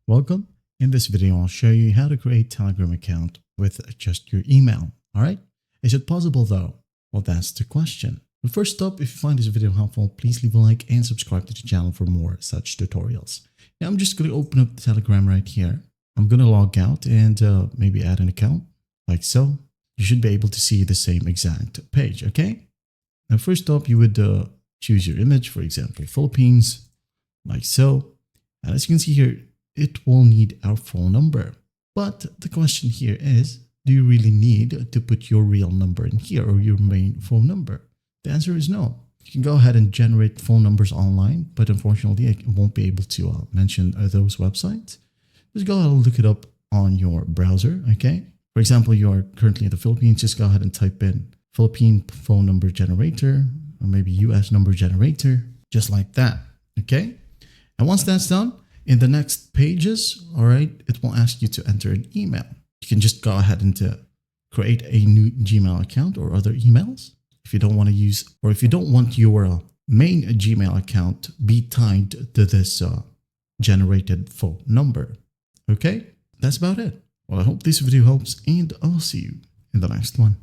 Welcome. In this video, I'll show you how to create a Telegram account with just your email. All right. Is it possible though? Well, that's the question. But first up, if you find this video helpful, please leave a like and subscribe to the channel for more such tutorials. Now I'm just going to open up the Telegram right here. I'm going to log out and maybe add an account like so. You should be able to see the same exact page. Okay. Now, first up, you would choose your image, for example, Philippines, like so. And as you can see here, it will need our phone number. But the question here is, do you really need to put your real number in here or your main phone number? The answer is no. You can go ahead and generate phone numbers online, but unfortunately, I won't be able to mention those websites. Just go ahead and look it up on your browser, okay? For example, you are currently in the Philippines, just go ahead and type in Philippine phone number generator, or maybe US number generator, just like that, okay? And once that's done, in the next pages, all right, it will ask you to enter an email. You can just go ahead and create a new Gmail account or other emails. If you don't want to use, or if you don't want your main Gmail account be tied to this generated phone number. Okay, that's about it. Well, I hope this video helps and I'll see you in the next one.